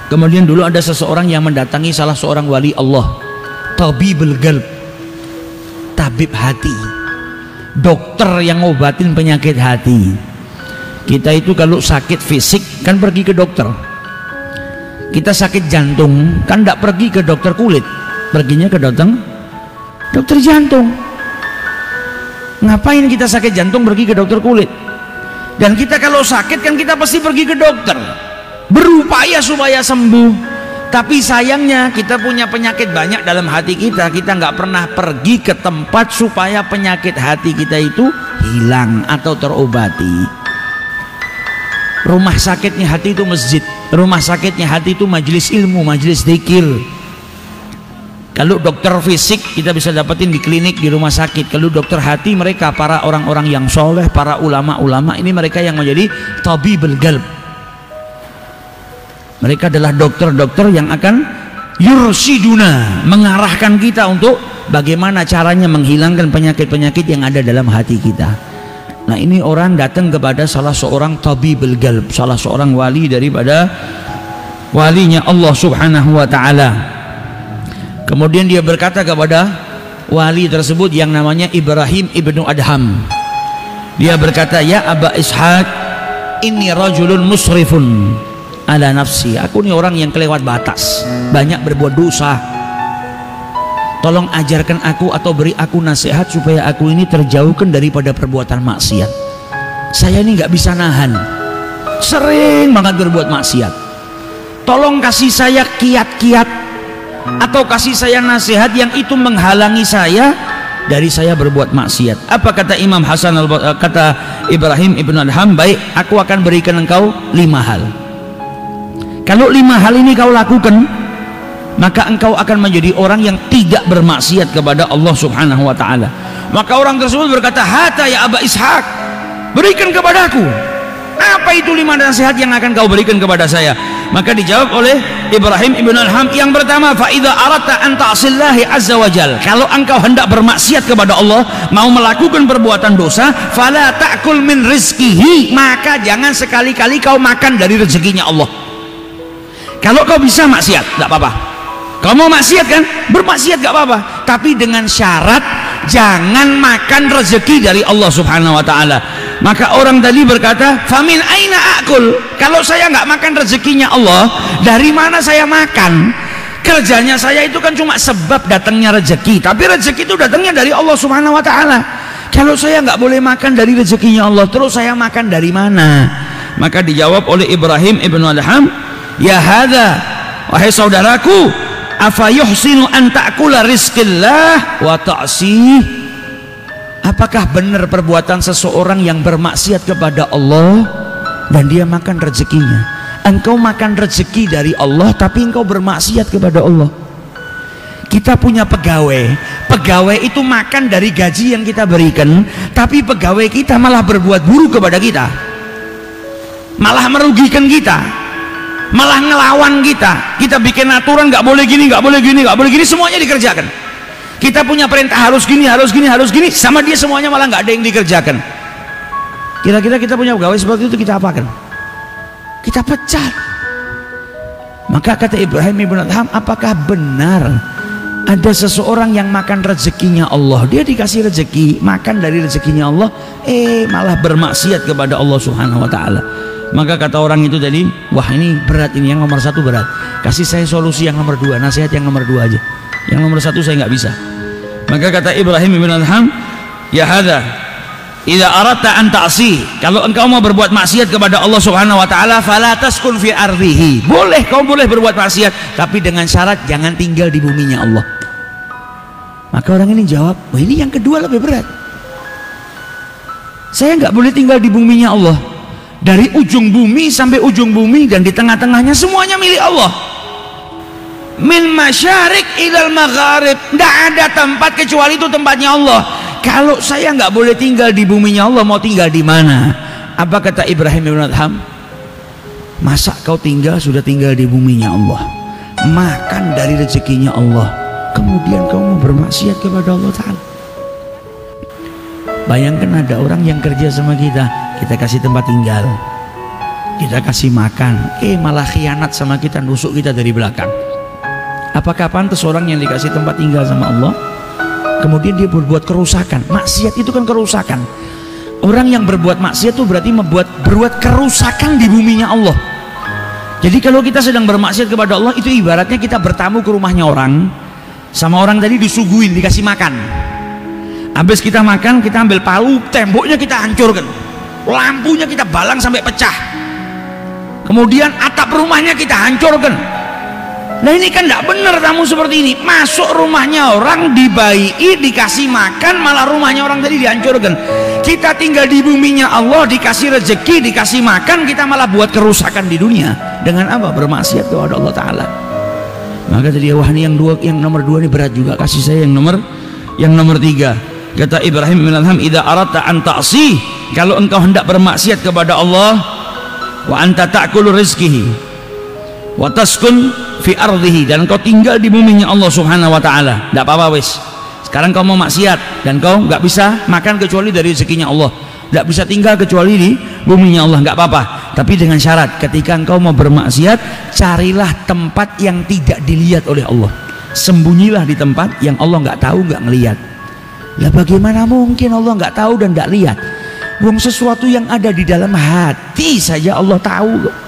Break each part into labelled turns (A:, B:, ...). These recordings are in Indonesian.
A: Kemudian dulu ada seseorang yang mendatangi salah seorang wali Allah, tabibul qalb, tabib hati, dokter yang ngobatin penyakit hati. Kita itu kalau sakit fisik kan pergi ke dokter. Kita sakit jantung kan tidak pergi ke dokter kulit, perginya ke dokter jantung. Ngapain kita sakit jantung pergi ke dokter kulit? Dan kita kalau sakit kan kita pasti pergi ke dokter, berupaya supaya sembuh. Tapi sayangnya kita punya penyakit banyak dalam hati kita, kita nggak pernah pergi ke tempat supaya penyakit hati kita itu hilang atau terobati. Rumah sakitnya hati itu masjid, rumah sakitnya hati itu majelis ilmu, majelis zikir. Kalau dokter fisik kita bisa dapetin di klinik, di rumah sakit. Kalau dokter hati, mereka para orang-orang yang soleh, para ulama-ulama, ini mereka yang menjadi tabibul qalb. Mereka adalah dokter-dokter yang akan yursiduna, mengarahkan kita untuk bagaimana caranya menghilangkan penyakit-penyakit yang ada dalam hati kita. Nah, ini orang datang kepada salah seorang tabibul qalb, salah seorang wali daripada walinya Allah Subhanahu wa ta'ala. Kemudian dia berkata kepada wali tersebut yang namanya Ibrahim ibnu Adham. Dia berkata, ya Aba Ishaq, inni rajulun musrifun ala nafsi. Aku ini orang yang kelewat batas, banyak berbuat dosa. Tolong ajarkan aku atau beri aku nasihat supaya aku ini terjauhkan daripada perbuatan maksiat. Saya ini nggak bisa nahan, sering banget berbuat maksiat. Tolong kasih saya kiat-kiat atau kasih saya nasihat yang itu menghalangi saya dari saya berbuat maksiat. Apa kata Imam Hasan kata Ibrahim ibnu Adham? Baik, aku akan berikan engkau 5 hal. Kalau 5 hal ini kau lakukan, maka engkau akan menjadi orang yang tidak bermaksiat kepada Allah Subhanahu wa ta'ala. Maka orang tersebut berkata, hata ya Aba Ishaq, berikan kepadaku. Apa itu 5 nasihat yang akan kau berikan kepada saya? Maka dijawab oleh Ibrahim ibnu Adham, yang pertama, fa idza aratta an ta'sillahi azza wajal, kalau engkau hendak bermaksiat kepada Allah, mau melakukan perbuatan dosa, fala ta'kul min rizqihi, maka jangan sekali-kali kau makan dari rezekinya Allah. Kalau kau bisa maksiat, tidak apa-apa. Kau mau maksiat kan? Bermaksiat gak apa-apa, tapi dengan syarat jangan makan rezeki dari Allah Subhanahu wa ta'ala. Maka orang tadi berkata, famin aina akul, kalau saya nggak makan rezekinya Allah, dari mana saya makan? Kerjanya saya itu kan cuma sebab datangnya rezeki, tapi rezeki itu datangnya dari Allah Subhanahu wa ta'ala. Kalau saya nggak boleh makan dari rezekinya Allah, terus saya makan dari mana? Maka dijawab oleh Ibrahim ibnu Adham, ya hadza, wahai saudaraku, afa yuhsinu an ta'kula rizqillah wa ta'sih. Apakah benar perbuatan seseorang yang bermaksiat kepada Allah dan dia makan rezekinya? Engkau makan rezeki dari Allah tapi engkau bermaksiat kepada Allah. Kita punya pegawai, pegawai itu makan dari gaji yang kita berikan, tapi pegawai kita malah berbuat buruk kepada kita, malah merugikan kita, malah ngelawan kita. Kita bikin aturan nggak boleh gini, nggak boleh gini, nggak boleh gini, semuanya dikerjakan. Kita punya perintah harus gini, harus gini, harus gini, sama dia semuanya malah nggak ada yang dikerjakan. Kira-kira kita punya pegawai seperti itu, kita apakan? Kita pecat. Maka kata Ibrahim ibnu Adham, apakah benar ada seseorang yang makan rezekinya Allah, dia dikasih rezeki, makan dari rezekinya Allah, malah bermaksiat kepada Allah Subhanahu wa ta'ala? Maka kata orang itu tadi, wah ini berat, ini yang nomor 1 berat, kasih saya solusi yang nomor 2, nasihat yang nomor 2 aja, yang nomor 1 saya nggak bisa. Maka kata Ibrahim ibnu Adham, ya hadza, idza aratta an ta'si, kalau engkau mau berbuat maksiat kepada Allah Subhanahu wa ta'ala, fala taskun fi ardihi, boleh, kau boleh berbuat maksiat, tapi dengan syarat jangan tinggal di buminya Allah. Maka orang ini jawab, wah ini yang kedua lebih berat, saya nggak boleh tinggal di buminya Allah, dari ujung bumi sampai ujung bumi dan di tengah-tengahnya semuanya milik Allah, min masyarik ilal magharib, tidak ada tempat kecuali itu tempatnya Allah. Kalau saya nggak boleh tinggal di buminya Allah, mau tinggal di mana? Apa kata Ibrahim ibnu Adham? Masa kau sudah tinggal di buminya Allah, makan dari rezekinya Allah, kemudian kau mau bermaksiat kepada Allah Ta'ala? Bayangkan ada orang yang kerja sama kita, kita kasih tempat tinggal, kita kasih makan, malah khianat sama kita, nusuk kita dari belakang. Apakah pantas orang yang dikasih tempat tinggal sama Allah kemudian dia berbuat kerusakan? Maksiat itu kan kerusakan. Orang yang berbuat maksiat itu berarti berbuat kerusakan di buminya Allah. Jadi kalau kita sedang bermaksiat kepada Allah, itu ibaratnya kita bertamu ke rumahnya orang, sama orang tadi disuguhin, dikasih makan. Habis kita makan, kita ambil palu, temboknya kita hancurkan, lampunya kita balang sampai pecah, kemudian atap rumahnya kita hancurkan. Nah ini kan tidak benar tamu seperti ini. Masuk rumahnya orang, dibaiki, dikasih makan, malah rumahnya orang tadi dihancurkan. Kita tinggal di buminya Allah, dikasih rezeki, dikasih makan, kita malah buat kerusakan di dunia. Dengan apa? Bermaksiat kepada Allah Ta'ala. Maka tadi wah ini yang nomor 2 ini berat juga. Kasih saya yang nomor 3. Kata Ibrahim bin Adham, idza aradta an ta'si, kalau engkau hendak bermaksiat kepada Allah, wa anta ta'kulu rizqihi wa taskun fi ardhihi, dan kau tinggal di buminya Allah Subhanahu wa taala, enggak apa-apa wis. Sekarang kau mau maksiat dan kau enggak bisa makan kecuali dari rezekinya Allah, enggak bisa tinggal kecuali di buminya Allah, enggak apa-apa. Tapi dengan syarat, ketika engkau mau bermaksiat, carilah tempat yang tidak dilihat oleh Allah. Sembunyilah di tempat yang Allah enggak tahu, enggak ngelihat. Lah bagaimana mungkin Allah enggak tahu dan enggak lihat? Wong sesuatu yang ada di dalam hati saja Allah tahu.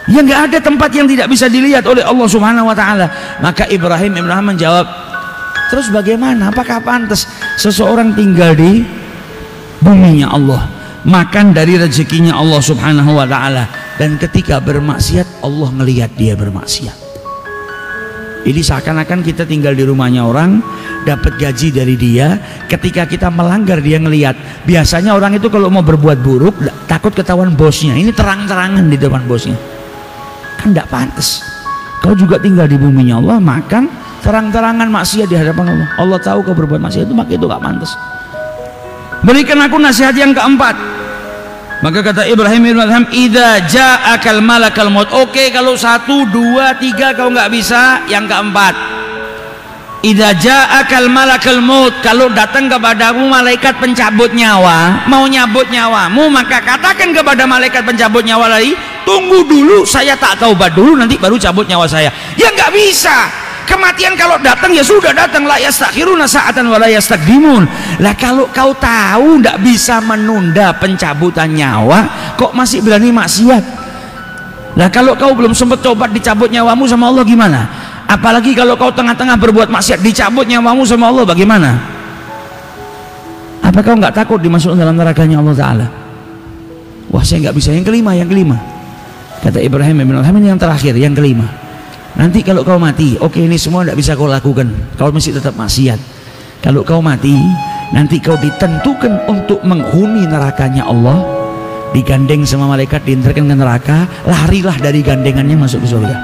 A: Ya nggak ada tempat yang tidak bisa dilihat oleh Allah Subhanahu wa taala. Maka Ibrahim menjawab, terus bagaimana? Apakah pantas seseorang tinggal di buminya Allah, makan dari rezekinya Allah Subhanahu wa taala, dan ketika bermaksiat Allah ngelihat dia bermaksiat? Ini seakan-akan kita tinggal di rumahnya orang, dapat gaji dari dia, ketika kita melanggar dia ngelihat. Biasanya orang itu kalau mau berbuat buruk takut ketahuan bosnya, ini terang-terangan di depan bosnya. Kan tidak pantas. Kau juga tinggal di buminya Allah, makan terang-terangan maksiat di hadapan Allah. Allah tahu kau berbuat maksiat itu, maka itu gak pantas. Berikan aku nasihat yang keempat. Maka kata Ibrahim bin Adham, idza ja'akal malakal maut. Oke, kalau 1, 2, 3 kau nggak bisa, yang keempat. Idza ja'akal malakal maut, kalau datang kepadamu malaikat pencabut nyawa, mau nyabut nyawamu, maka katakan kepada malaikat pencabut nyawa lagi, tunggu dulu, saya tak taubat dulu, nanti baru cabut nyawa saya. Ya nggak bisa. Kematian kalau datang ya sudah datang, la yastakhiruna sa'atan wa la yastaqdimun. Lah kalau kau tahu tidak bisa menunda pencabutan nyawa, kok masih berani maksiat? Lah kalau kau belum sempat tobat, dicabut nyawamu sama Allah gimana? Apalagi kalau kau tengah-tengah berbuat maksiat, dicabut nyawamu sama Allah bagaimana? Apa kau nggak takut dimasukkan dalam nerakanya Allah Ta'ala? Wah saya nggak bisa. Yang kelima. Kata Ibrahim bin Adham, yang terakhir, yang kelima. Nanti kalau kau mati, oke ini semua tidak bisa kau lakukan, kau masih tetap maksiat. Kalau kau mati, nanti kau ditentukan untuk menghuni nerakanya Allah, digandeng sama malaikat, diantarkan ke neraka, larilah dari gandengannya masuk ke surga.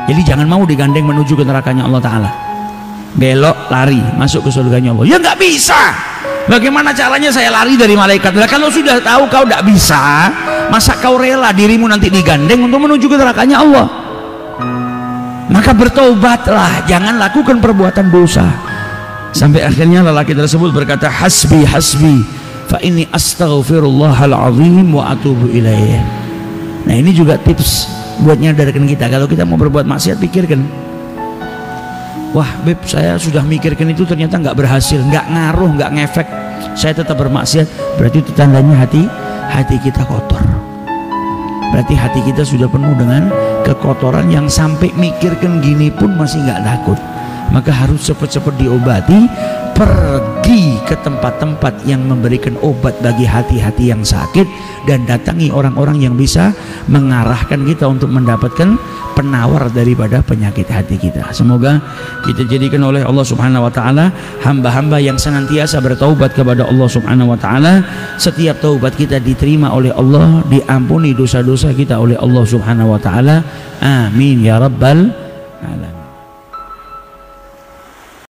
A: Jadi jangan mau digandeng menuju ke nerakanya Allah Ta'ala, belok lari masuk ke surganya Allah. Ya nggak bisa. Bagaimana caranya saya lari dari malaikat? Nah, kalau sudah tahu kau tidak bisa, masa kau rela dirimu nanti digandeng untuk menuju ke nerakanya Allah? Maka bertaubatlah, jangan lakukan perbuatan dosa. Sampai akhirnya lelaki tersebut berkata, hasbi fa inni astaghfirullahal azim wa atubu ilaih. Nah ini juga tips buat nyadarkan kita, kalau kita mau berbuat maksiat, pikirkan, wah beb saya sudah mikirkan itu ternyata nggak berhasil, nggak ngaruh, nggak ngefek, saya tetap bermaksiat. Berarti itu tandanya hati kita kotor. Berarti hati kita sudah penuh dengan kekotoran yang sampai mikirkan gini pun masih nggak takut. Maka harus cepat-cepat diobati, pergi ke tempat-tempat yang memberikan obat bagi hati-hati yang sakit, dan datangi orang-orang yang bisa mengarahkan kita untuk mendapatkan penawar daripada penyakit hati kita. Semoga kita jadikan oleh Allah Subhanahu wa taala hamba-hamba yang senantiasa bertaubat kepada Allah Subhanahu wa taala. Setiap taubat kita diterima oleh Allah, diampuni dosa-dosa kita oleh Allah Subhanahu wa taala. Amin ya rabbal alamin.